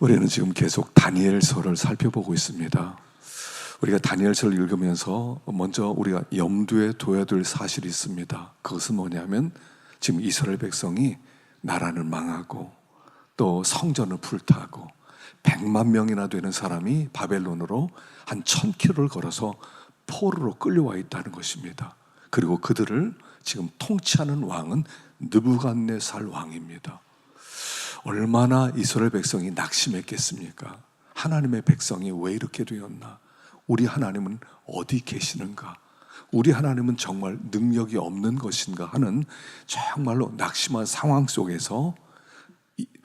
우리는 지금 계속 다니엘서를 살펴보고 있습니다. 우리가 다니엘서를 읽으면서 먼저 우리가 염두에 둬야 될 사실이 있습니다. 그것은 뭐냐면 지금 이스라엘 백성이 나라는 망하고 또 성전을 불타고 100만 명이나 되는 사람이 바벨론으로 한 1000km를 걸어서 포로로 끌려와 있다는 것입니다. 그리고 그들을 지금 통치하는 왕은 느부갓네살 왕입니다. 얼마나 이스라엘 백성이 낙심했겠습니까? 하나님의 백성이 왜 이렇게 되었나? 우리 하나님은 어디 계시는가? 우리 하나님은 정말 능력이 없는 것인가 하는 정말로 낙심한 상황 속에서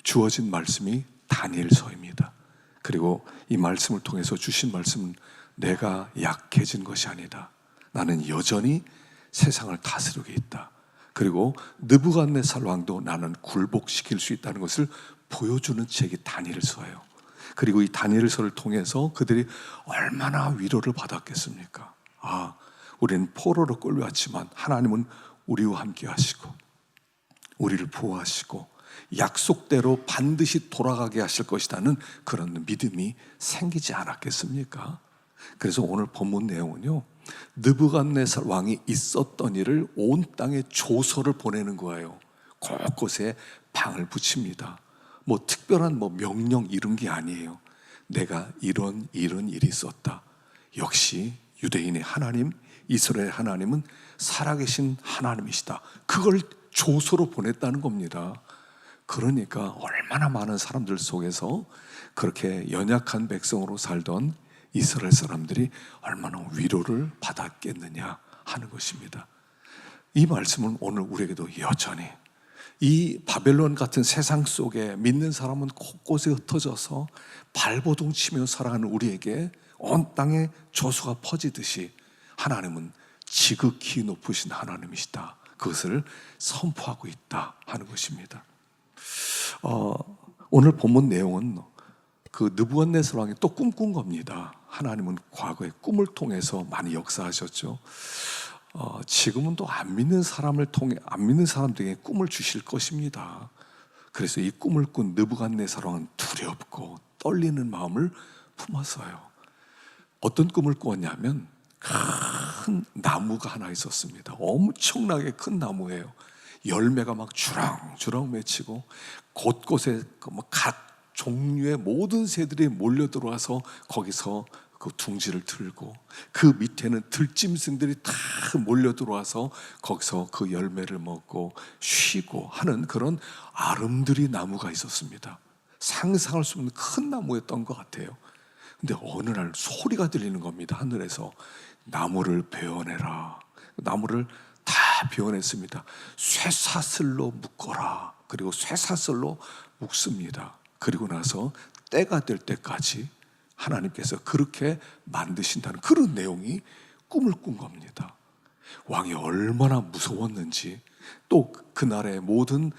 주어진 말씀이 다니엘서입니다. 그리고 이 말씀을 통해서 주신 말씀은 내가 약해진 것이 아니다. 나는 여전히 세상을 다스리고 있다. 그리고 느부갓네살 왕도 나는 굴복시킬 수 있다는 것을 보여주는 책이 다니엘서예요. 그리고 이 다니엘서를 통해서 그들이 얼마나 위로를 받았겠습니까? 우리는 포로로 끌려왔지만 하나님은 우리와 함께 하시고 우리를 보호하시고 약속대로 반드시 돌아가게 하실 것이라는 그런 믿음이 생기지 않았겠습니까? 그래서 오늘 본문 내용은요, 느부갓네살 왕이 있었던 일을 온 땅에 조서를 보내는 거예요. 곳곳에 방을 붙입니다. 특별한 명령 이런 게 아니에요. 내가 이런 일이 있었다. 역시 유대인의 하나님, 이스라엘 하나님은 살아계신 하나님이시다. 그걸 조서로 보냈다는 겁니다. 그러니까 얼마나 많은 사람들 속에서 그렇게 연약한 백성으로 살던 이스라엘 사람들이 얼마나 위로를 받았겠느냐 하는 것입니다. 이 말씀은 오늘 우리에게도 여전히 이 바벨론 같은 세상 속에 믿는 사람은 곳곳에 흩어져서 발버둥 치며 살아가는 우리에게 온 땅에 조소가 퍼지듯이 하나님은 지극히 높으신 하나님이시다. 그것을 선포하고 있다 하는 것입니다. 오늘 본문 내용은 그 느부갓네살 왕이 또 꿈꾼 겁니다. 하나님은 과거에 꿈을 통해서 많이 역사하셨죠. 지금은 또 안 믿는 사람들에게 꿈을 주실 것입니다. 그래서 이 꿈을 꾼 느부갓네살 왕은 두렵고 떨리는 마음을 품었어요. 어떤 꿈을 꾸었냐면 큰 나무가 하나 있었습니다. 엄청나게 큰 나무예요. 열매가 막 주렁주렁 맺히고 곳곳에 각 종류의 모든 새들이 몰려 들어와서 거기서 그 둥지를 틀고 그 밑에는 들짐승들이 다 몰려 들어와서 거기서 그 열매를 먹고 쉬고 하는 그런 아름드리 나무가 있었습니다. 상상할 수 없는 큰 나무였던 것 같아요. 근데 어느 날 소리가 들리는 겁니다. 하늘에서 나무를 베어내라. 나무를 다 베어냈습니다. 쇠사슬로 묶어라. 그리고 쇠사슬로 묶습니다. 그리고 나서 때가 될 때까지 하나님께서 그렇게 만드신다는 그런 내용이 꿈을 꾼 겁니다. 왕이 얼마나 무서웠는지, 또 그날의 모든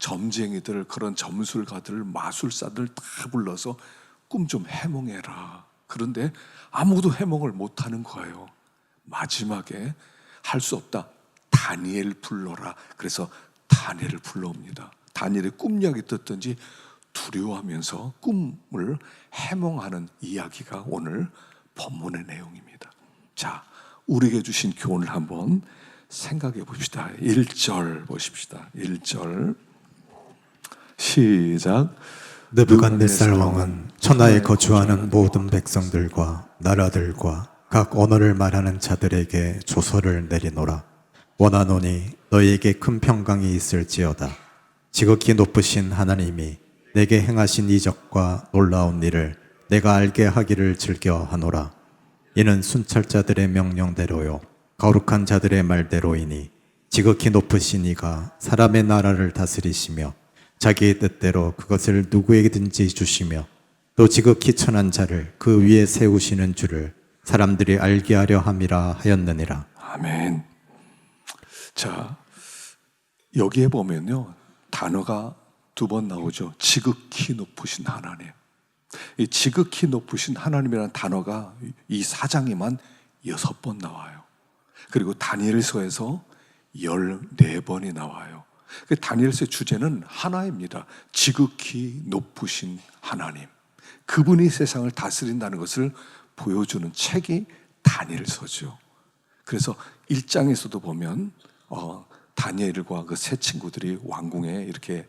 점쟁이들, 그런 점술가들, 마술사들 다 불러서 꿈 좀 해몽해라. 그런데 아무도 해몽을 못하는 거예요. 마지막에 할 수 없다. 다니엘 불러라. 그래서 다니엘을 불러옵니다. 다니엘의 꿈 이야기 듣든지 두려워하면서 꿈을 해몽하는 이야기가 오늘 본문의 내용입니다. 자, 우리에게 주신 교훈을 한번 생각해 봅시다. 1절 보십시다. 1절 시작. 느부갓네살 왕은 천하에 거주하는 모든 백성들과 나라들과 각 언어를 말하는 자들에게 조서를 내리노라. 원하노니 너희에게 큰 평강이 있을지어다. 지극히 높으신 하나님이 내게 행하신 이적과 놀라운 일을 내가 알게 하기를 즐겨하노라. 이는 순찰자들의 명령대로요 거룩한 자들의 말대로이니 지극히 높으신 이가 사람의 나라를 다스리시며 자기의 뜻대로 그것을 누구에게든지 주시며 또 지극히 천한 자를 그 위에 세우시는 줄을 사람들이 알게 하려 함이라 하였느니라. 아멘. 자, 여기에 보면요, 단어가 2번 나오죠. 지극히 높으신 하나님. 이 지극히 높으신 하나님이라는 단어가 이 4장에만 6번 나와요. 그리고 다니엘서에서 14번이 나와요. 다니엘서의 주제는 하나입니다. 지극히 높으신 하나님. 그분이 세상을 다스린다는 것을 보여주는 책이 다니엘서죠. 그래서 1장에서도 보면 다니엘과 그 세 친구들이 왕궁에 이렇게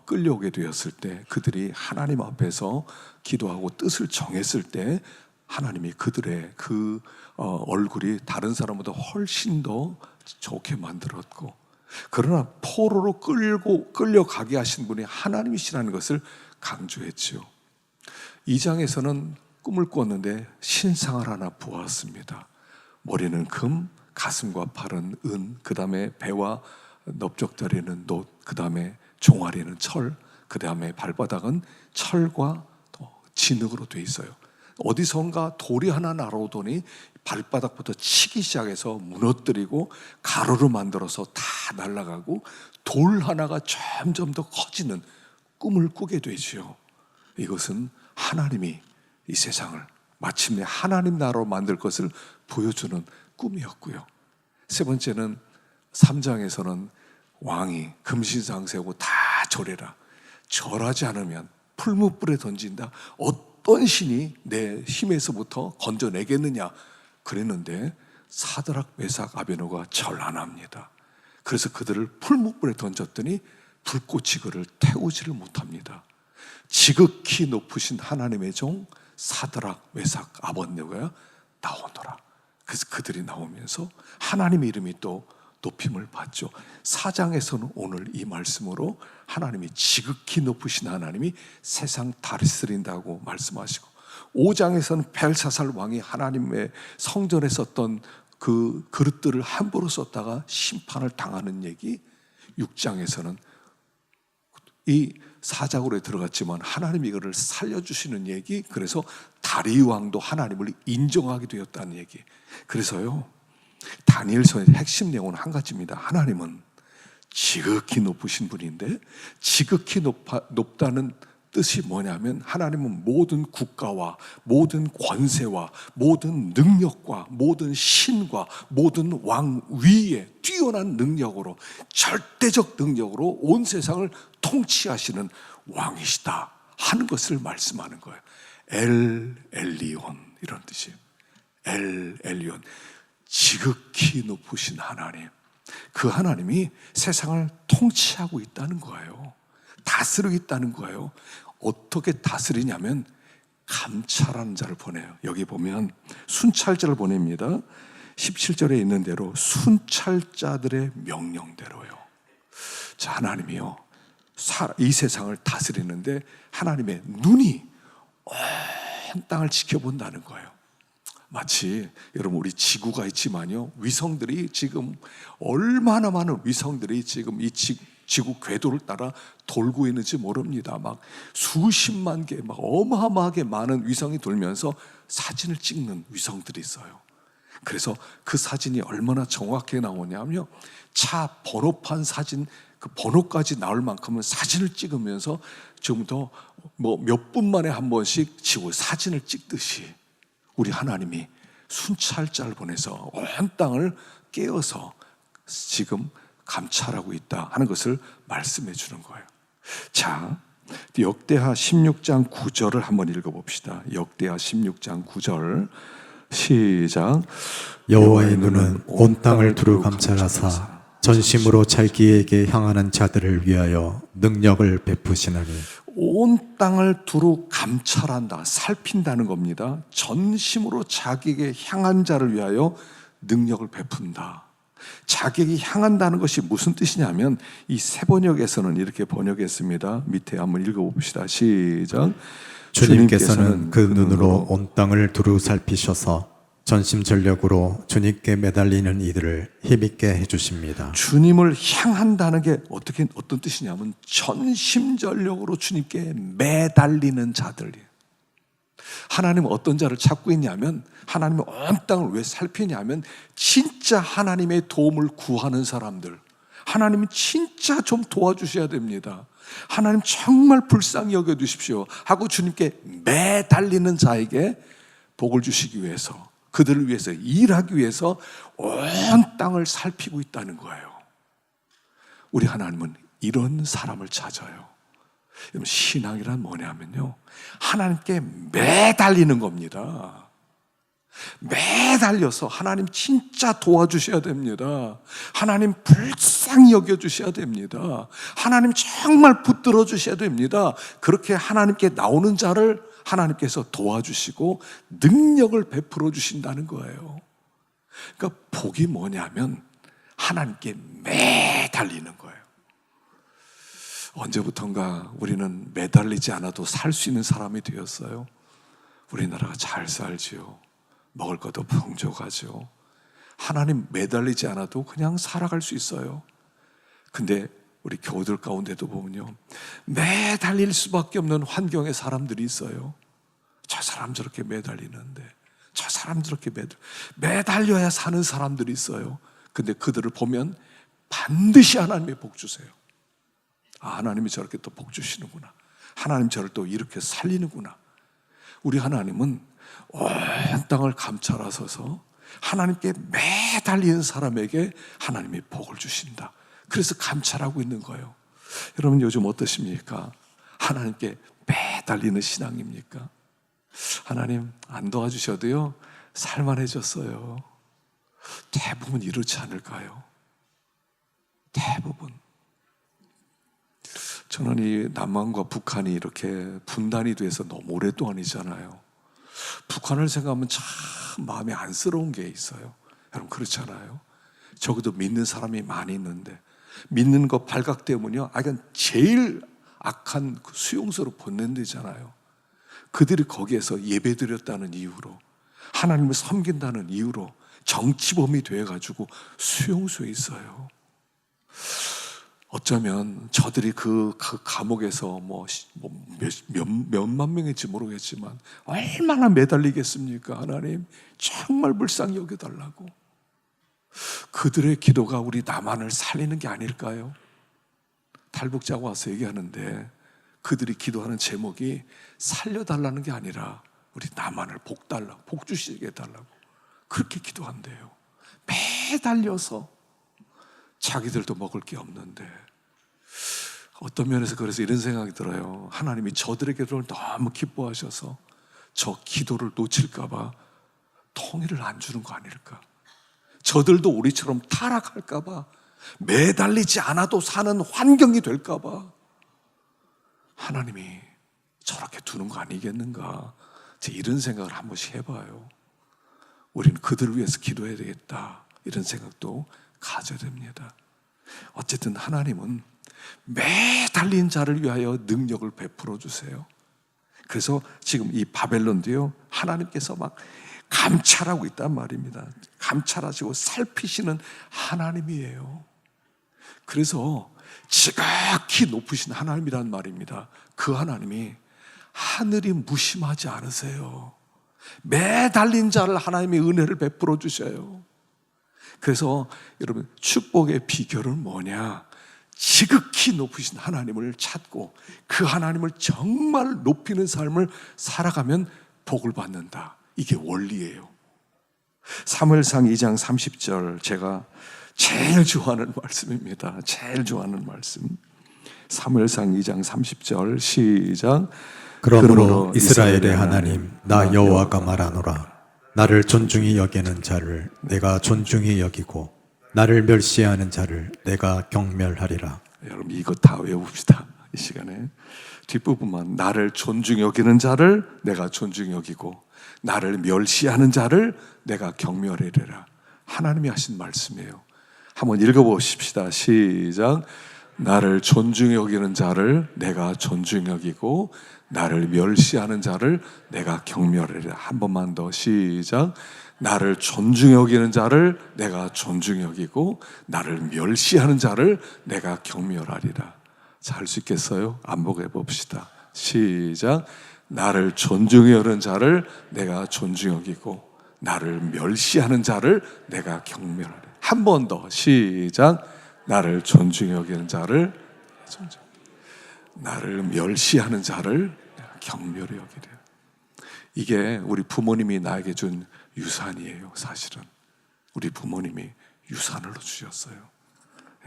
끌려오게 되었을 때 그들이 하나님 앞에서 기도하고 뜻을 정했을 때 하나님이 그들의 그 얼굴이 다른 사람보다 훨씬 더 좋게 만들었고, 그러나 포로로 끌려가게 하신 분이 하나님이시라는 것을 강조했죠. 2장에서는 꿈을 꿨는데 신상을 하나 보았습니다. 머리는 금, 가슴과 팔은 은, 그 다음에 배와 넓적다리는 놋, 그 다음에 종아리는 철, 그 다음에 발바닥은 철과 진흙으로 돼 있어요. 어디선가 돌이 하나 날아오더니 발바닥부터 치기 시작해서 무너뜨리고 가루로 만들어서 다 날아가고 돌 하나가 점점 더 커지는 꿈을 꾸게 되지요. 이것은 하나님이 이 세상을 마침내 하나님 나라로 만들 것을 보여주는 꿈이었고요. 세 번째는 3장에서는 왕이 금신상 세우고 다 절해라, 절하지 않으면 풀무불에 던진다, 어떤 신이 내 힘에서부터 건져내겠느냐 그랬는데 사드락 메삭 아베노가 절 안 합니다. 그래서 그들을 풀무불에 던졌더니 불꽃이 그를 태우지를 못합니다. 지극히 높으신 하나님의 종 사드락 메삭 아벳네고가 나오더라. 그래서 그들이 나오면서 하나님의 이름이 또 높임을 받죠. 4장에서는 오늘 이 말씀으로 하나님이 지극히 높으신 하나님이 세상 다스린다고 말씀하시고, 5장에서는 벨사살 왕이 하나님의 성전에 썼던 그 그릇들을 함부로 썼다가 심판을 당하는 얘기, 6장에서는 이 사자굴에 들어갔지만 하나님이 이거를 살려주시는 얘기, 그래서 다리 왕도 하나님을 인정하게 되었다는 얘기. 그래서요, 다니엘서의 핵심 내용은 한 가지입니다. 하나님은 지극히 높으신 분인데, 지극히 높다는 뜻이 뭐냐면 하나님은 모든 국가와 모든 권세와 모든 능력과 모든 신과 모든 왕위에 뛰어난 능력으로, 절대적 능력으로 온 세상을 통치하시는 왕이시다 하는 것을 말씀하는 거예요. 엘 엘리온, 이런 뜻이에요. 엘 엘리온, 지극히 높으신 하나님. 그 하나님이 세상을 통치하고 있다는 거예요. 다스리고 있다는 거예요. 어떻게 다스리냐면 감찰하는 자를 보내요. 여기 보면 순찰자를 보냅니다. 17절에 있는 대로 순찰자들의 명령대로요. 자, 하나님이요, 이 세상을 다스리는데 하나님의 눈이 온 땅을 지켜본다는 거예요. 마치 여러분, 우리 지구가 있지만요, 위성들이 지금 얼마나 많은 위성들이 지금 이 지구 궤도를 따라 돌고 있는지 모릅니다. 막 수십만 개, 막 어마어마하게 많은 위성이 돌면서 사진을 찍는 위성들이 있어요. 그래서 그 사진이 얼마나 정확하게 나오냐면요, 차 번호판 사진, 그 번호까지 나올 만큼은 사진을 찍으면서 좀 더 몇 분 만에 한 번씩 지구 사진을 찍듯이 우리 하나님이 순찰자를 보내서 온 땅을 깨어서 지금 감찰하고 있다 하는 것을 말씀해 주는 거예요. 자, 역대하 16장 9절을 한번 읽어봅시다. 역대하 16장 9절 시작. 여호와의 눈은 온 땅을 두루 감찰하사 전심으로 자기에게 향하는 자들을 위하여 능력을 베푸시나니. 온 땅을 두루 감찰한다, 살핀다는 겁니다. 전심으로 자기에게 향한 자를 위하여 능력을 베푼다. 자기에게 향한다는 것이 무슨 뜻이냐면 이 새 번역에서는 이렇게 번역했습니다. 밑에 한번 읽어봅시다. 시작. 주님께서는 그 눈으로 온 땅을 두루 살피셔서 전심전력으로 주님께 매달리는 이들을 힘있게 해주십니다. 주님을 향한다는 게 어떤 뜻이냐면 전심전력으로 주님께 매달리는 자들이에요. 하나님은 어떤 자를 찾고 있냐면, 하나님은 온 땅을 왜 살피냐면 진짜 하나님의 도움을 구하는 사람들, 하나님은 진짜 좀 도와주셔야 됩니다, 하나님 정말 불쌍히 여겨주십시오 하고 주님께 매달리는 자에게 복을 주시기 위해서, 그들을 위해서 일하기 위해서 온 땅을 살피고 있다는 거예요. 우리 하나님은 이런 사람을 찾아요. 여러분, 신앙이란 뭐냐면요, 하나님께 매달리는 겁니다. 매달려서 하나님 진짜 도와주셔야 됩니다. 하나님 불쌍히 여겨주셔야 됩니다. 하나님 정말 붙들어 주셔야 됩니다. 그렇게 하나님께 나오는 자를 하나님께서 도와주시고 능력을 베풀어 주신다는 거예요. 그러니까 복이 뭐냐면 하나님께 매달리는 거예요. 언제부턴가 우리는 매달리지 않아도 살 수 있는 사람이 되었어요. 우리나라가 잘 살지요. 먹을 것도 풍족하죠. 하나님 매달리지 않아도 그냥 살아갈 수 있어요. 근데 우리 교우들 가운데도 보면요, 매달릴 수밖에 없는 환경의 사람들이 있어요. 저 사람 저렇게 매달리는데, 저 사람 저렇게 매달려야 사는 사람들이 있어요. 근데 그들을 보면 반드시 하나님이 복 주세요. 아, 하나님이 저렇게 또 복 주시는구나. 하나님 저를 또 이렇게 살리는구나. 우리 하나님은 온 땅을 감찰하셔서 하나님께 매달리는 사람에게 하나님이 복을 주신다. 그래서 감찰하고 있는 거예요. 여러분, 요즘 어떠십니까? 하나님께 매달리는 신앙입니까? 하나님 안 도와주셔도요, 살만해졌어요. 대부분 이렇지 않을까요? 대부분. 저는 이 남한과 북한이 이렇게 분단이 돼서 너무 오랫동안이잖아요. 북한을 생각하면 참 마음이 안쓰러운 게 있어요. 여러분, 그렇잖아요. 저기도 믿는 사람이 많이 있는데 믿는 거 발각 때문이요, 이건 제일 악한 그 수용소로 보낸대잖아요. 그들이 거기에서 예배드렸다는 이유로, 하나님을 섬긴다는 이유로 정치범이 돼가지고 수용소에 있어요. 어쩌면 저들이 그 감옥에서 몇만 명인지 모르겠지만 얼마나 매달리겠습니까? 하나님 정말 불쌍히 여겨달라고. 그들의 기도가 우리 남한을 살리는 게 아닐까요? 탈북자가 와서 얘기하는데 그들이 기도하는 제목이 살려달라는 게 아니라 우리 남한을 복 주시게 해달라고 그렇게 기도한대요. 매달려서 자기들도 먹을 게 없는데. 어떤 면에서 그래서 이런 생각이 들어요. 하나님이 저들의 기도를 너무 기뻐하셔서 저 기도를 놓칠까 봐 통일을 안 주는 거 아닐까. 저들도 우리처럼 타락할까 봐, 매달리지 않아도 사는 환경이 될까 봐 하나님이 저렇게 두는 거 아니겠는가. 이런 생각을 한 번씩 해봐요. 우리는 그들을 위해서 기도해야 되겠다, 이런 생각도 가져야 됩니다. 어쨌든 하나님은 매달린 자를 위하여 능력을 베풀어 주세요. 그래서 지금 이 바벨론도요, 하나님께서 막 감찰하고 있단 말입니다. 감찰하시고 살피시는 하나님이에요. 그래서 지극히 높으신 하나님이란 말입니다. 그 하나님이 하늘이 무심하지 않으세요. 매달린 자를 하나님이 은혜를 베풀어 주셔요. 그래서 여러분, 축복의 비결은 뭐냐? 지극히 높으신 하나님을 찾고 그 하나님을 정말 높이는 삶을 살아가면 복을 받는다. 이게 원리예요. 사무엘상 2장 30절, 제가 제일 좋아하는 말씀입니다. 제일 좋아하는 말씀. 사무엘상 2장 30절 시작. 그러므로 이스라엘의 하나님 나 여호와가 말하노라. 나를 존중히 여기는 자를 내가 존중히 여기고 나를 멸시하는 자를 내가 경멸하리라. 여러분, 이거 다 외웁시다. 이 시간에 뒷부분만. 나를 존중히 여기는 자를 내가 존중히 여기고 나를 멸시하는 자를 내가 경멸하리라. 하나님이 하신 말씀이에요. 한번 읽어보십시다. 시작. 나를 존중히 여기는 자를 내가 존중히 여기고 나를 멸시하는 자를 내가 경멸하리라. 한 번만 더. 시작. 나를 존중히 여기는 자를 내가 존중히 여기고 나를 멸시하는 자를 내가 경멸하리라. 자, 할 수 있겠어요? 안복해 봅시다. 시작. 나를 존중히 여기는 자를 내가 존중히 여기고 나를 멸시하는 자를 내가 경멸하리라. 한 번 더. 시작. 나를 존중히 여기는 자를 나를 멸시하는 자를 내가 경멸히 여기리라. 이게 우리 부모님이 나에게 준 유산이에요. 사실은 우리 부모님이 유산으로 주셨어요.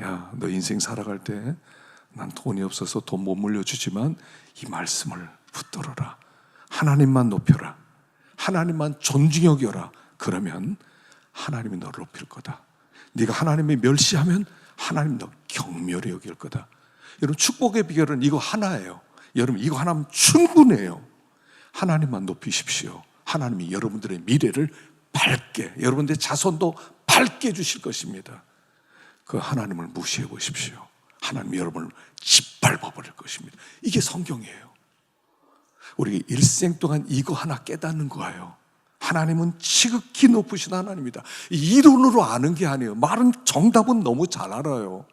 야, 너 인생 살아갈 때 난 돈이 없어서 돈 못 물려주지만 이 말씀을 붙들어라. 하나님만 높여라. 하나님만 존중히 여겨라. 그러면 하나님이 너를 높일 거다. 네가 하나님을 멸시하면 하나님 너 경멸히 여길 거다. 여러분, 축복의 비결은 이거 하나예요. 여러분, 이거 하나면 충분해요. 하나님만 높이십시오. 하나님이 여러분들의 미래를 밝게, 여러분들의 자손도 밝게 해주실 것입니다. 그 하나님을 무시해 보십시오. 하나님이 여러분을 짓밟아 버릴 것입니다. 이게 성경이에요. 우리 일생 동안 이거 하나 깨닫는 거예요. 하나님은 지극히 높으신 하나님이다. 이론으로 아는 게 아니에요. 말은 정답은 너무 잘 알아요.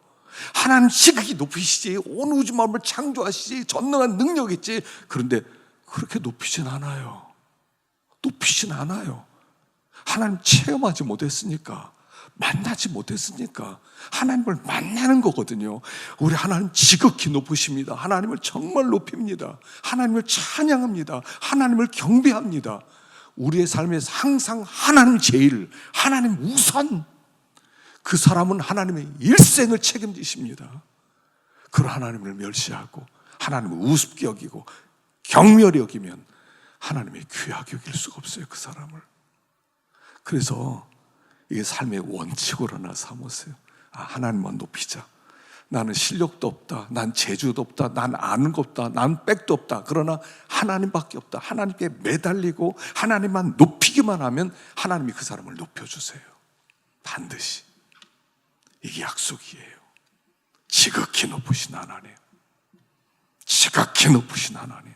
하나님 지극히 높이시지, 온 우주 만물을 창조하시지, 전능한 능력이 있지. 그런데 그렇게 높이진 않아요. 높이진 않아요. 하나님 체험하지 못했으니까, 만나지 못했으니까 하나님을 만나는 거거든요. 우리 하나님 지극히 높으십니다. 하나님을 정말 높입니다. 하나님을 찬양합니다. 하나님을 경배합니다. 우리의 삶에서 항상 하나님 제일, 하나님 우선. 그 사람은 하나님의 일생을 책임지십니다. 그런 하나님을 멸시하고 하나님을 우습게 여기고 경멸히 여기면 하나님의 귀하게 여길 수가 없어요, 그 사람을. 그래서 이게 삶의 원칙으로 하나 삼으세요. 하나님만 높이자. 나는 실력도 없다, 난 재주도 없다, 난 아는 거 없다, 난 백도 없다. 그러나 하나님밖에 없다. 하나님께 매달리고 하나님만 높이기만 하면 하나님이 그 사람을 높여주세요. 반드시. 이게 약속이에요. 지극히 높으신 하나님, 지극히 높으신 하나님.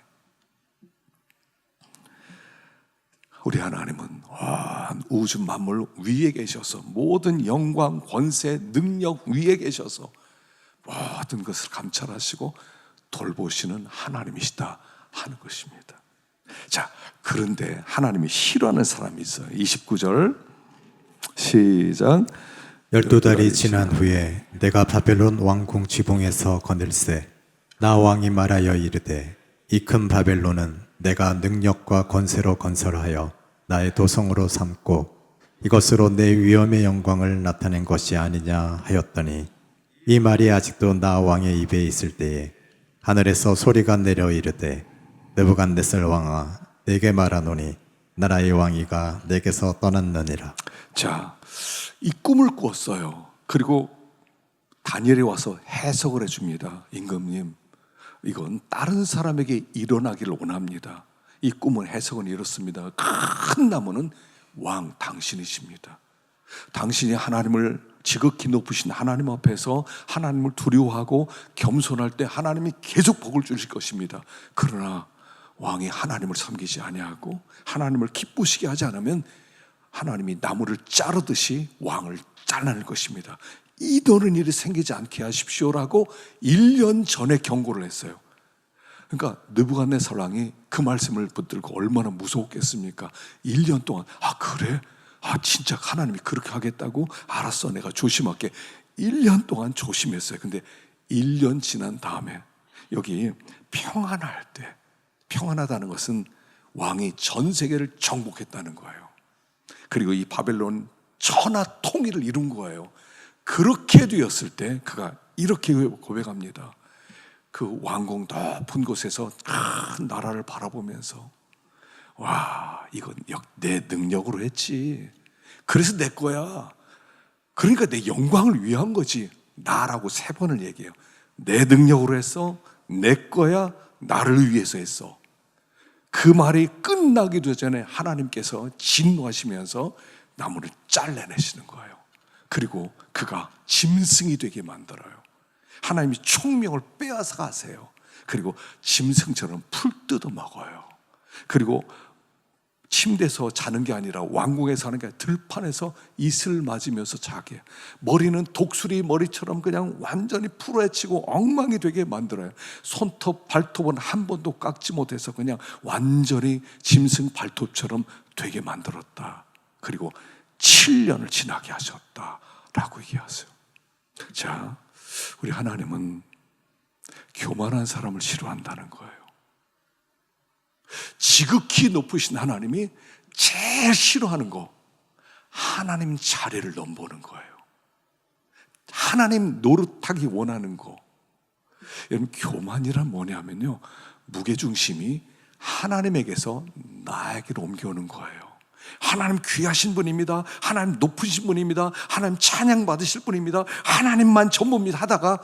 우리 하나님은 온 우주 만물 위에 계셔서 모든 영광, 권세, 능력 위에 계셔서 모든 것을 감찰하시고 돌보시는 하나님이시다 하는 것입니다. 자, 그런데 하나님이 싫어하는 사람이 있어요. 29절 시작. 12달이 지난 후에 내가 바벨론 왕궁 지붕에서 거닐세 나 왕이 말하여 이르되 이 큰 바벨론은 내가 능력과 권세로 건설하여 나의 도성으로 삼고 이것으로 내 위엄의 영광을 나타낸 것이 아니냐 하였더니 이 말이 아직도 나 왕의 입에 있을 때에 하늘에서 소리가 내려 이르되 느부갓네살 왕아 내게 말하노니 나라의 왕위가 내게서 떠났느니라. 자, 이 꿈을 꿨어요. 그리고 다니엘이 와서 해석을 해줍니다. 임금님, 이건 다른 사람에게 일어나기를 원합니다. 이 꿈은 해석은 이렇습니다. 큰 나무는 왕 당신이십니다. 당신이 하나님을 지극히 높으신 하나님 앞에서 하나님을 두려워하고 겸손할 때 하나님이 계속 복을 주실 것입니다. 그러나 왕이 하나님을 섬기지 아니하고 하나님을 기쁘시게 하지 않으면 하나님이 나무를 자르듯이 왕을 잘라낼 것입니다. 이러는 일이 생기지 않게 하십시오라고 1년 전에 경고를 했어요. 그러니까 느부갓네살 왕이 그 말씀을 붙들고 얼마나 무서웠겠습니까? 1년 동안 그래? 진짜 하나님이 그렇게 하겠다고? 알았어, 내가 조심할게. 1년 동안 조심했어요. 근데 1년 지난 다음에 여기 평안할 때, 평안하다는 것은 왕이 전 세계를 정복했다는 거예요. 그리고 이 바벨론 천하 통일을 이룬 거예요. 그렇게 되었을 때 그가 이렇게 고백합니다. 그 왕궁 높은 곳에서 큰 나라를 바라보면서 와, 이건 내 능력으로 했지. 그래서 내 거야. 그러니까 내 영광을 위한 거지. 나라고 3번을 얘기해요. 내 능력으로 했어. 내 거야. 나를 위해서 했어. 그 말이 끝나기도 전에 하나님께서 진노하시면서 나무를 잘라내시는 거예요. 그리고 그가 짐승이 되게 만들어요. 하나님이 총명을 빼앗아 가세요. 그리고 짐승처럼 풀 뜯어 먹어요. 그리고 침대에서 자는 게 아니라 왕궁에서 하는 게 아니라 들판에서 이슬 맞으면서 자게. 머리는 독수리 머리처럼 그냥 완전히 풀어헤치고 엉망이 되게 만들어요. 손톱 발톱은 한 번도 깎지 못해서 그냥 완전히 짐승 발톱처럼 되게 만들었다. 그리고 7년을 지나게 하셨다라고 얘기하세요. 자, 우리 하나님은 교만한 사람을 싫어한다는 거예요. 지극히 높으신 하나님이 제일 싫어하는 거, 하나님 자리를 넘보는 거예요. 하나님 노릇하기 원하는 거. 여러분, 교만이란 뭐냐면요, 무게중심이 하나님에게서 나에게로 옮겨오는 거예요. 하나님 귀하신 분입니다. 하나님 높으신 분입니다. 하나님 찬양 받으실 분입니다. 하나님만 전부입니다 하다가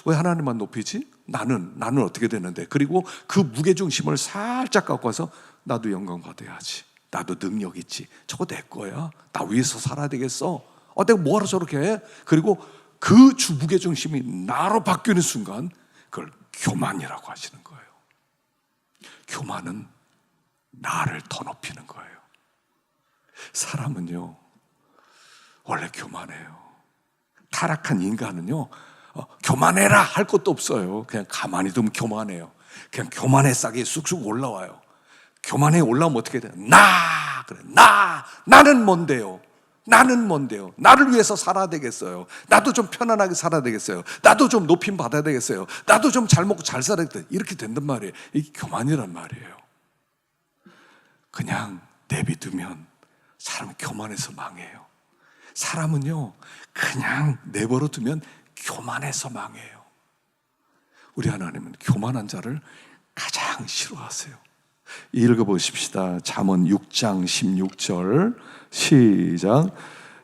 왜 하나님만 높이지? 나는 어떻게 되는데? 그리고 그 무게중심을 살짝 갖고 와서 나도 영광 받아야지. 나도 능력 있지. 저거 내 거야. 나 위해서 살아야 되겠어. 내가 뭐하러 저렇게 해? 그리고 그 무게중심이 나로 바뀌는 순간 그걸 교만이라고 하시는 거예요. 교만은 나를 더 높이는 거예요. 사람은요, 원래 교만해요. 타락한 인간은요, 교만해라 할 것도 없어요. 그냥 가만히 두면 교만해요. 그냥 교만의 싹이 쑥쑥 올라와요. 교만에 올라오면 어떻게 돼요? 그래, 나는 뭔데요? 나는 뭔데요? 나를 위해서 살아야 되겠어요. 나도 좀 편안하게 살아야 되겠어요. 나도 좀 높임 받아야 되겠어요. 나도 좀 잘 먹고 잘 살아야 되겠어요. 이렇게 된단 말이에요. 이게 교만이란 말이에요. 그냥 내비두면 사람은 교만해서 망해요. 사람은요, 그냥 내버려 두면 교만해서 망해요. 우리 하나님은 교만한 자를 가장 싫어하세요. 읽어보십시다. 잠언 6장 16절 시작.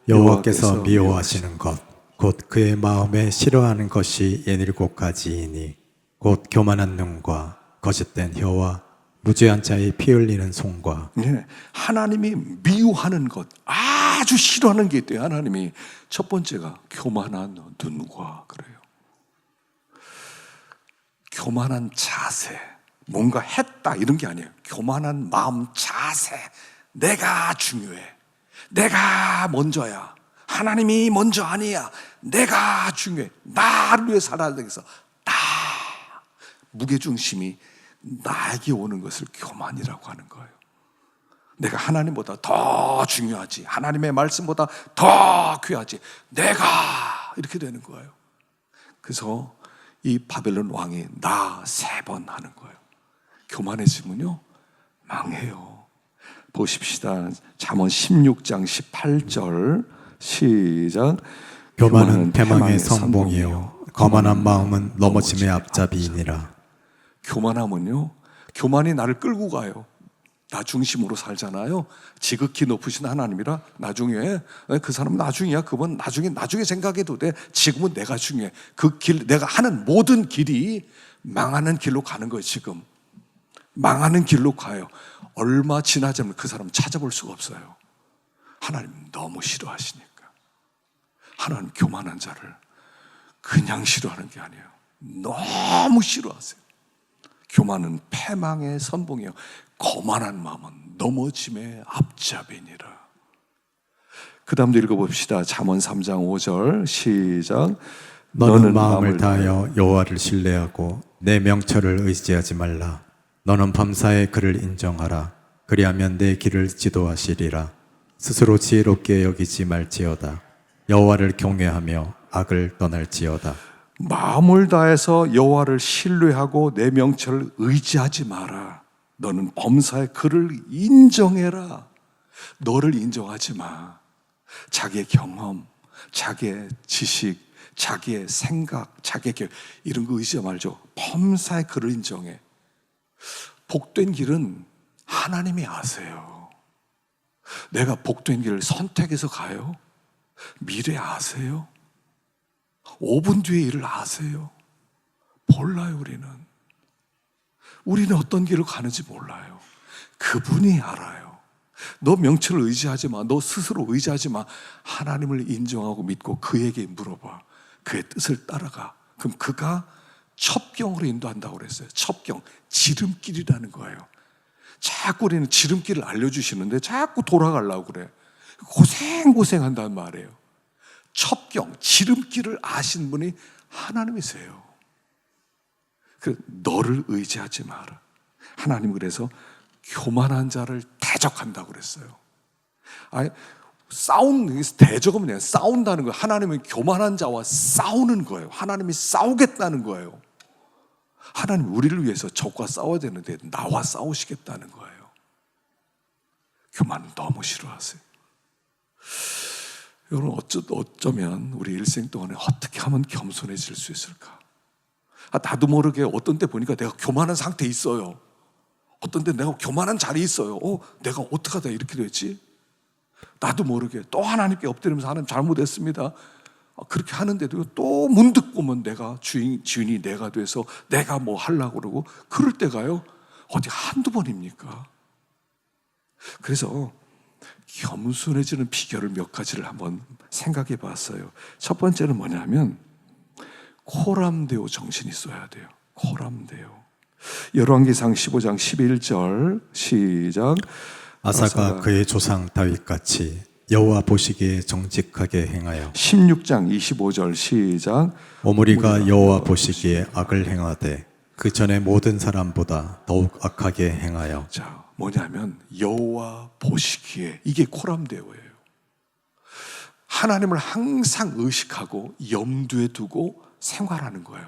여호와께서 미워하시는 것 곧 그의 마음에 싫어하는 것이 17가지이니 곧 교만한 눈과 거짓된 혀와 무죄한 자의 피 흘리는 손과. 네, 하나님이 미워하는 것, 아주 싫어하는 게 있대요. 하나님이 첫 번째가 교만한 눈과 그래요. 교만한 자세, 뭔가 했다 이런 게 아니에요. 교만한 마음, 자세. 내가 중요해. 내가 먼저야. 하나님이 먼저 아니야. 내가 중요해. 나를 위해 살아야 되겠어. 무게중심이 나에게 오는 것을 교만이라고 하는 거예요. 내가 하나님보다 더 중요하지. 하나님의 말씀보다 더 귀하지. 내가 이렇게 되는 거예요. 그래서 이 바벨론 왕이 나 3번 하는 거예요. 교만해지면요 망해요. 보십시다. 잠언 16장 18절 시작. 교만은 패망의 성봉이요 거만한 마음은 넘어짐의 앞잡이이니라. 교만하면요, 교만이 나를 끌고 가요. 나 중심으로 살잖아요. 지극히 높으신 하나님이라 나중에 그 사람은 나중이야. 그건 나중에 생각해도 돼. 지금은 내가 중요해. 그 길, 내가 하는 모든 길이 망하는 길로 가는 거예요. 지금 망하는 길로 가요. 얼마 지나지 않으면 그 사람 찾아볼 수가 없어요. 하나님 너무 싫어하시니까. 하나님 교만한 자를 그냥 싫어하는 게 아니에요. 너무 싫어하세요. 교만은 패망의 선봉이요 거만한 마음은 넘어짐의 앞잡이니라. 그 다음도 읽어봅시다. 잠언 3장 5절 시작. 너는 마음을 다하여 여호와를 신뢰하고 내 명철을 의지하지 말라. 너는 범사에 그를 인정하라. 그리하면 내 길을 지도하시리라. 스스로 지혜롭게 여기지 말지어다. 여호와를 경외하며 악을 떠날지어다. 마음을 다해서 여호와를 신뢰하고 내 명철을 의지하지 마라. 너는 범사에 그를 인정해라. 너를 인정하지 마. 자기의 경험, 자기의 지식, 자기의 생각, 자기의 계획 이런 거 의지하지 말죠. 범사에 그를 인정해. 복된 길은 하나님이 아세요. 내가 복된 길을 선택해서 가요? 미래 아세요? 5분 뒤의 일을 아세요? 몰라요. 우리는 어떤 길을 가는지 몰라요. 그분이 알아요. 너 명철을 의지하지 마. 너 스스로 의지하지 마. 하나님을 인정하고 믿고 그에게 물어봐. 그의 뜻을 따라가. 그럼 그가 첩경으로 인도한다고 그랬어요. 첩경, 지름길이라는 거예요. 자꾸 우리는 지름길을 알려주시는데 자꾸 돌아가려고 그래. 고생한다는 말이에요. 첩경, 지름길을 아신 분이 하나님이세요. 너를 의지하지 마라. 하나님 그래서 교만한 자를 대적한다고 그랬어요. 아니, 대적은 그냥 싸운다는 거예요. 하나님은 교만한 자와 싸우는 거예요. 하나님이 싸우겠다는 거예요. 하나님 우리를 위해서 적과 싸워야 되는데 나와 싸우시겠다는 거예요. 교만은 너무 싫어하세요. 여러분 어쩌면 우리 일생 동안에 어떻게 하면 겸손해질 수 있을까? 나도 모르게 어떤 때 보니까 내가 교만한 상태에 있어요. 어떤 때 내가 교만한 자리에 있어요. 내가 어떻게 하다 이렇게 됐지? 나도 모르게 또 하나님께 엎드리면서 하나님 잘못했습니다. 그렇게 하는데도 또 문득 보면 내가 주인이 내가 돼서 내가 뭐 하려고 그러고 그럴 때가요. 어디 한두 번입니까? 그래서 겸손해지는 비결을 몇 가지를 한번 생각해 봤어요. 첫 번째는 뭐냐면 코람데오 정신이 있어야 돼요. 코람데오. 열왕기상 15장 11절 시작. 아사가 그의 조상 다윗같이 여호와 보시기에 정직하게 행하여 16장 25절 시작. 오므리가 여호와 보시기에 악을 행하되 그 전에 모든 사람보다 더욱 악하게 행하여. 자, 뭐냐면 여호와 보시기에, 이게 코람데오예요. 하나님을 항상 의식하고 염두에 두고 생활하는 거예요.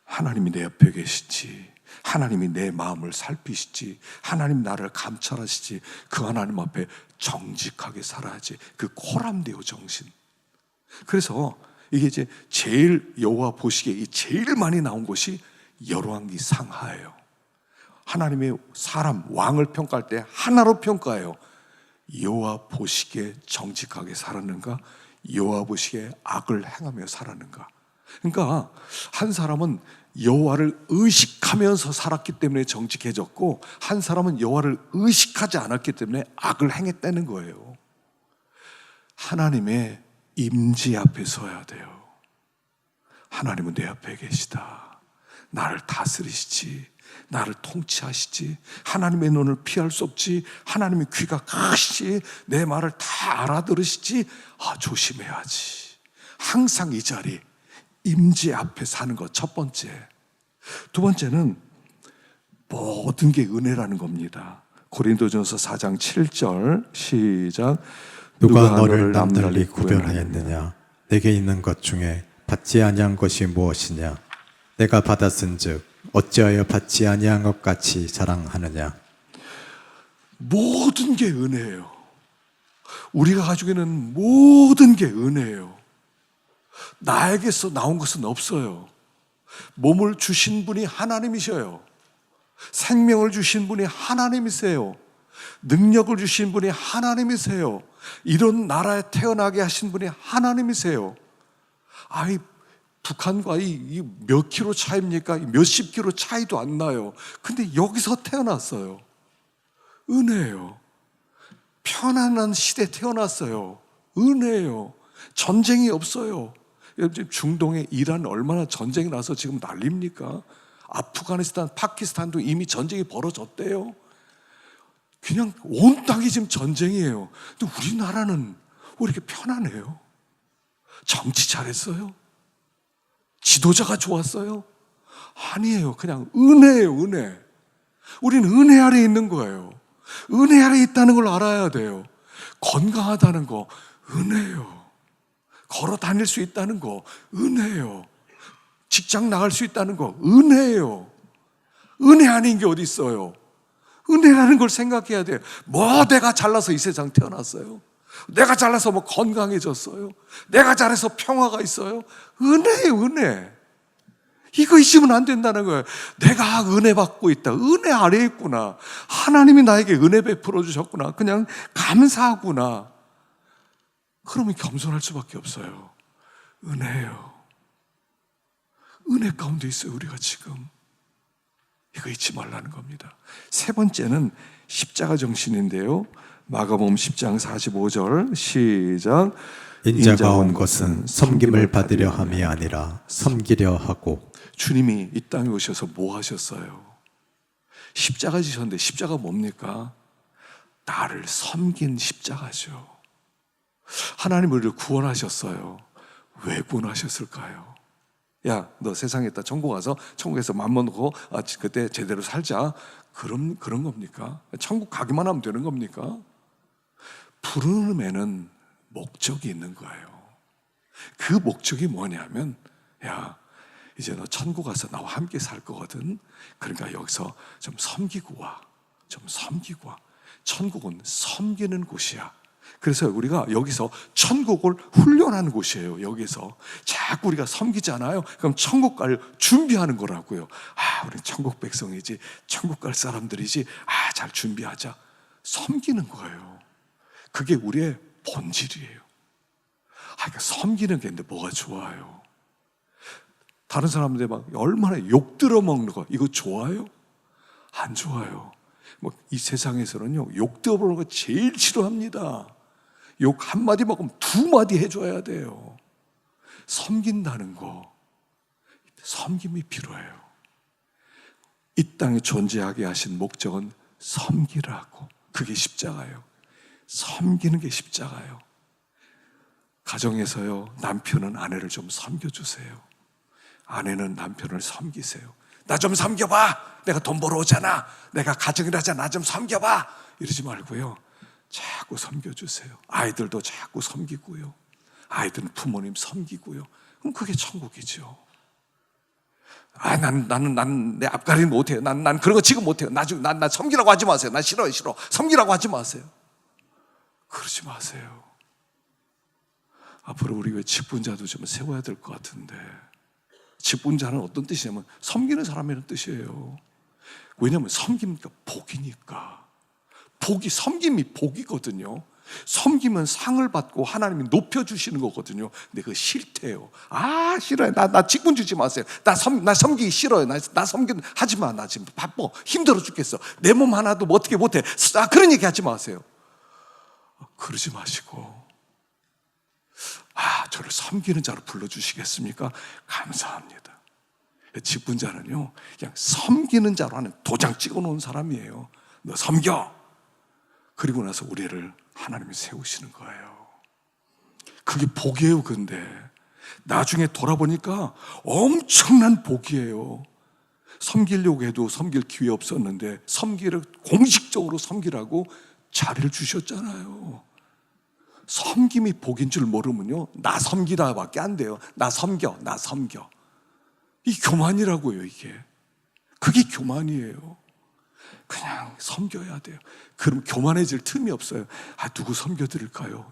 하나님이 내 옆에 계시지, 하나님이 내 마음을 살피시지, 하나님 나를 감찰하시지, 그 하나님 앞에 정직하게 살아야지. 그 코람데오 정신. 그래서 이게 이제 제일 여호와 보시기에 제일 많이 나온 것이 열왕기 상하예요. 하나님의 사람 왕을 평가할 때 하나로 평가해요. 여호와 보시기에 정직하게 살았는가, 여호와 보시기에 악을 행하며 살았는가. 그러니까 한 사람은 여호와를 의식하면서 살았기 때문에 정직해졌고, 한 사람은 여호와를 의식하지 않았기 때문에 악을 행했다는 거예요. 하나님의 임재 앞에 서야 돼요. 하나님은 내 앞에 계시다. 나를 다스리시지, 나를 통치하시지, 하나님의 눈을 피할 수 없지, 하나님의 귀가 크시지, 내 말을 다 알아들으시지. 조심해야지. 항상 이 자리 임재 앞에 사는 것, 첫 번째. 두 번째는 모든 게 은혜라는 겁니다. 고린도전서 4장 7절 시작. 누가 너를 남달리 구별하였느냐? 내게 있는 것 중에 받지 아니한 것이 무엇이냐? 내가 받았은즉 어찌하여 받지 아니한 것 같이 자랑하느냐? 모든 게 은혜예요. 우리가 가지고 있는 모든 게 은혜예요. 나에게서 나온 것은 없어요. 몸을 주신 분이 하나님이셔요. 생명을 주신 분이 하나님이세요. 능력을 주신 분이 하나님이세요. 이런 나라에 태어나게 하신 분이 하나님이세요. 북한과 이 몇 킬로 차이입니까? 몇십 킬로 차이도 안 나요. 근데 여기서 태어났어요. 은혜예요. 편안한 시대에 태어났어요. 은혜예요. 전쟁이 없어요. 지금 중동에 이란 얼마나 전쟁이 나서 지금 난립니까? 아프가니스탄, 파키스탄도 이미 전쟁이 벌어졌대요. 그냥 온 땅이 지금 전쟁이에요. 근데 우리나라는 왜 이렇게 편안해요? 정치 잘했어요? 지도자가 좋았어요? 아니에요. 그냥 은혜예요, 은혜. 우리는 은혜 아래에 있는 거예요. 은혜 아래에 있다는 걸 알아야 돼요. 건강하다는 거 은혜예요. 걸어 다닐 수 있다는 거 은혜예요. 직장 나갈 수 있다는 거 은혜예요. 은혜 아닌 게 어디 있어요? 은혜라는 걸 생각해야 돼요. 내가 잘나서 이 세상 태어났어요? 내가 잘나서 건강해졌어요? 내가 잘해서 평화가 있어요? 은혜예요, 은혜. 이거 잊으면 안 된다는 거예요. 내가 은혜 받고 있다. 은혜 아래에 있구나. 하나님이 나에게 은혜 베풀어 주셨구나. 그냥 감사하구나. 그러면 겸손할 수밖에 없어요. 은혜예요. 은혜 가운데 있어요, 우리가 지금. 이거 잊지 말라는 겁니다. 세 번째는 십자가 정신인데요. 마가복음 10장 45절 시작. 인자가 온 것은 섬김을 받으려 함이 아니라 섬기려 하고. 주님이 이 땅에 오셔서 뭐 하셨어요? 십자가 지셨는데 십자가 뭡니까? 나를 섬긴 십자가죠. 하나님 우리를 구원하셨어요. 왜 구원하셨을까요? 야, 너 세상에 있다 천국 가서 천국에서 맘먹 놓고 그때 제대로 살자. 그런 겁니까? 천국 가기만 하면 되는 겁니까? 부름에는 목적이 있는 거예요. 그 목적이 뭐냐면, 야, 이제 너 천국 가서 나와 함께 살 거거든. 그러니까 여기서 좀 섬기고 와. 좀 섬기고 와. 천국은 섬기는 곳이야. 그래서 우리가 여기서 천국을 훈련하는 곳이에요. 여기서 자꾸 우리가 섬기잖아요. 그럼 천국 갈 준비하는 거라고요. 우리 천국 백성이지, 천국 갈 사람들이지, 잘 준비하자. 섬기는 거예요. 그게 우리의 본질이에요. 그러니까 섬기는 게 근데 뭐가 좋아요? 다른 사람들 막 얼마나 욕 들어 먹는 거, 이거 좋아요? 안 좋아요. 이 세상에서는요, 욕 들어 먹는 거 제일 싫어합니다. 욕 한마디 먹으면 2마디 해줘야 돼요. 섬긴다는 거, 섬김이 필요해요. 이 땅에 존재하게 하신 목적은 섬기라고. 그게 십자가예요. 섬기는 게 십자가예요. 가정에서요, 남편은 아내를 좀 섬겨주세요. 아내는 남편을 섬기세요. 나 좀 섬겨봐. 내가 돈 벌어오잖아. 내가 가정이라잖아. 나 좀 섬겨봐. 이러지 말고요, 자꾸 섬겨주세요. 아이들도 자꾸 섬기고요, 아이들은 부모님 섬기고요. 그럼 그게 천국이죠. 나는 내 앞가림 못해요. 난 그런 거 지금 못해요. 나중에 난 섬기라고 하지 마세요. 난 싫어. 섬기라고 하지 마세요. 그러지 마세요. 앞으로 우리 왜 직분자도 좀 세워야 될 것 같은데, 직분자는 어떤 뜻이냐면 섬기는 사람이라는 뜻이에요. 왜냐하면 섬기니까 복이니까. 섬김이 복이거든요. 섬기면 상을 받고 하나님이 높여주시는 거거든요. 근데 그거 싫대요. 싫어요. 나 직분 주지 마세요. 나 섬기기 싫어요. 나 하지 마. 나 지금 바빠. 힘들어 죽겠어. 내 몸 하나도 어떻게 못해. 그런 얘기 하지 마세요. 그러지 마시고, 저를 섬기는 자로 불러주시겠습니까? 감사합니다. 직분자는요, 그냥 섬기는 자로 하는 도장 찍어놓은 사람이에요. 너 섬겨. 그리고 나서 우리를 하나님이 세우시는 거예요. 그게 복이에요. 근데 나중에 돌아보니까 엄청난 복이에요. 섬기려고 해도 섬길 기회 없었는데 공식적으로 섬기라고 자리를 주셨잖아요. 섬김이 복인 줄 모르면요, 나 섬기다 밖에 안 돼요. 나 섬겨. 이 교만이라고요. 그게 교만이에요. 그냥 섬겨야 돼요. 그럼 교만해질 틈이 없어요. 누구 섬겨드릴까요?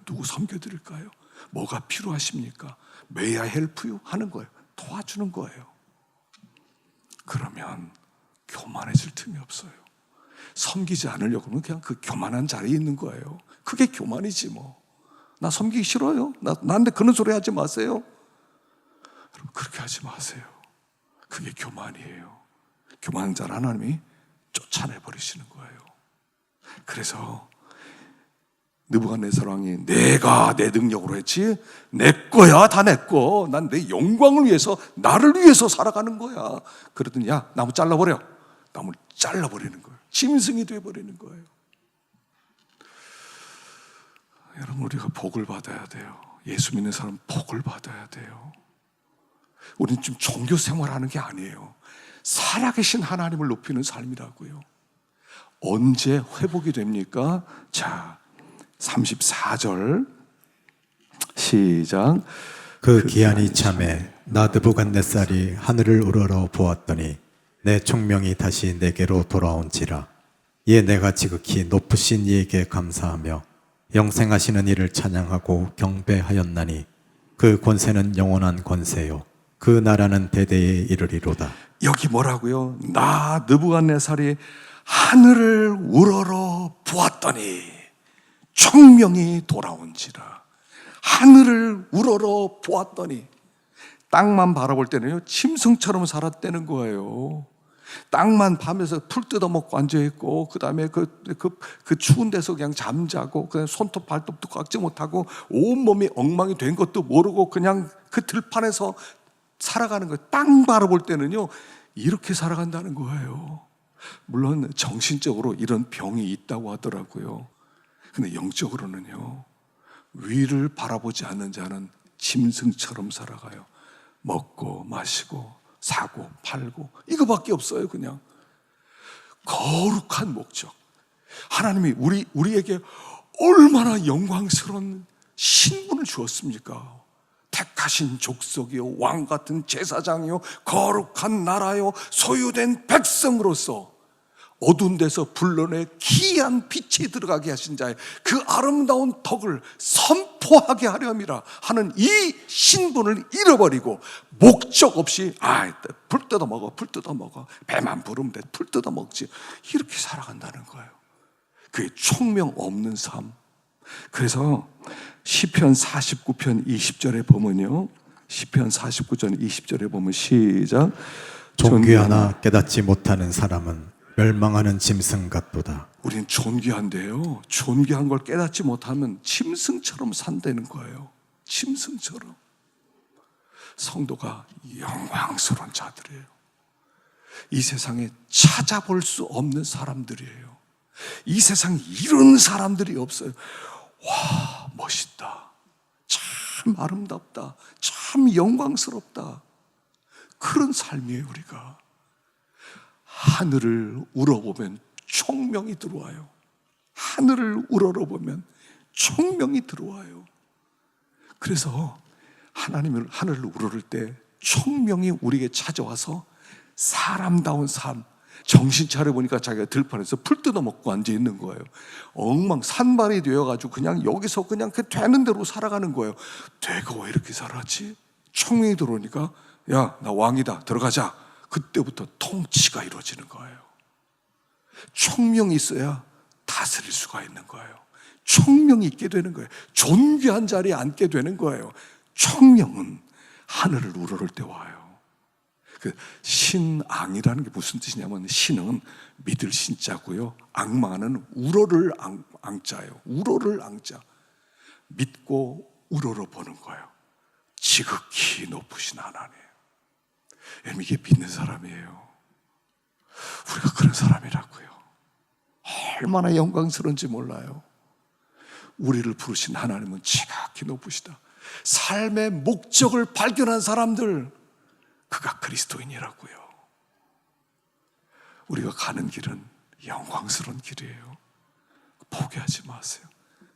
뭐가 필요하십니까? May I help you? 하는 거예요. 도와주는 거예요. 그러면 교만해질 틈이 없어요. 섬기지 않으려고 하면 그냥 그 교만한 자리에 있는 거예요. 그게 교만이지 뭐. 나 섬기기 싫어요. 나한테 그런 소리 하지 마세요. 여러분, 그렇게 하지 마세요. 그게 교만이에요. 교만한 자를 하나님이 쫓아내버리시는 거예요. 그래서 느부갓네살 왕이 내가 내 능력으로 했지, 내 거야, 다 내 거. 난 내 영광을 위해서, 나를 위해서 살아가는 거야. 그러더니 나무 잘라버려. 나무를 잘라버리는 거예요. 짐승이 돼버리는 거예요. 여러분, 우리가 복을 받아야 돼요. 예수 믿는 사람은 복을 받아야 돼요. 우리는 지금 종교 생활하는 게 아니에요. 살아계신 하나님을 높이는 삶이라고요. 언제 회복이 됩니까? 자, 34절 시작. 그 기한이 참에 나 느부갓네살이 하늘을 우러러 보았더니 내 총명이 다시 내게로 돌아온지라. 이에 내가 지극히 높으신 이에게 감사하며 영생하시는 이를 찬양하고 경배하였나니 그 권세는 영원한 권세요 그 나라는 대대에 이르리로다. 여기 뭐라고요? 나 느부갓네살이 하늘을 우러러 보았더니 총명이 돌아온지라. 하늘을 우러러 보았더니, 땅만 바라볼 때는요, 짐승처럼 살았다는 거예요. 땅만 밤에서 풀 뜯어먹고 앉아있고, 그 다음에 그 추운 데서 그냥 잠자고, 그냥 손톱 발톱도 깎지 못하고, 온몸이 엉망이 된 것도 모르고, 그냥 그 들판에서 살아가는 거예요. 땅 바라볼 때는요, 이렇게 살아간다는 거예요. 물론 정신적으로 이런 병이 있다고 하더라고요. 근데 영적으로는요, 위를 바라보지 않는 자는 짐승처럼 살아가요. 먹고 마시고 사고 팔고 이거밖에 없어요. 그냥 거룩한 목적. 하나님이 우리에게 얼마나 영광스러운 신분을 주었습니까? 택하신 족속이요, 왕 같은 제사장이요, 거룩한 나라요, 소유된 백성으로서 어두운 데서 불러내 기이한 빛에 들어가게 하신 자의 그 아름다운 덕을 선포하게 하려함이라 하는 이 신분을 잃어버리고 목적 없이 풀 뜯어 먹어, 풀 뜯어 먹어, 배만 부르면 돼, 풀 뜯어 먹지, 이렇게 살아간다는 거예요. 그게 총명 없는 삶. 그래서 시편 49편 20절에 보면요, 시편 49편 20절에 보면 시작. 존귀하나 깨닫지 못하는 사람은 멸망하는 짐승 같도다. 우리는 존귀한데요, 존귀한 걸 깨닫지 못하면 짐승처럼 산다는 거예요. 짐승처럼. 성도가 영광스러운 자들이에요. 이 세상에 찾아볼 수 없는 사람들이에요. 이 세상에 이런 사람들이 없어요. 와, 멋있다, 참 아름답다, 참 영광스럽다, 그런 삶이에요. 우리가 하늘을 우러보면 총명이 들어와요. 하늘을 우러러보면 총명이 들어와요. 그래서 하나님을 하늘을 우러를 때 총명이 우리에게 찾아와서 사람다운 삶, 정신 차려보니까 자기가 들판에서 풀 뜯어먹고 앉아있는 거예요. 산발이 되어가지고 그냥 여기서 그냥 되는 대로 살아가는 거예요. 내가 왜 이렇게 살았지? 총명이 들어오니까 야, 나 왕이다, 들어가자. 그때부터 통치가 이루어지는 거예요. 총명이 있어야 다스릴 수가 있는 거예요. 총명이 있게 되는 거예요. 존귀한 자리에 앉게 되는 거예요. 총명은 하늘을 우러를 때 와요. 그 신앙이라는 게 무슨 뜻이냐면, 신은 믿을 신자고요, 악마는 우러를 앙자예요. 우러를 앙자. 믿고 우러러 보는 거예요. 지극히 높으신 하나님. 여러분, 이게 믿는 사람이에요. 우리가 그런 사람이라고요. 얼마나 영광스러운지 몰라요. 우리를 부르신 하나님은 지극히 높으시다. 삶의 목적을 발견한 사람들, 그가 그리스도인이라고요. 우리가 가는 길은 영광스러운 길이에요. 포기하지 마세요.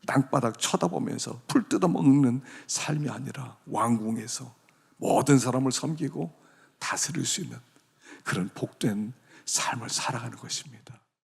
땅바닥 쳐다보면서 풀 뜯어먹는 삶이 아니라 왕궁에서 모든 사람을 섬기고 다스릴 수 있는 그런 복된 삶을 살아가는 것입니다.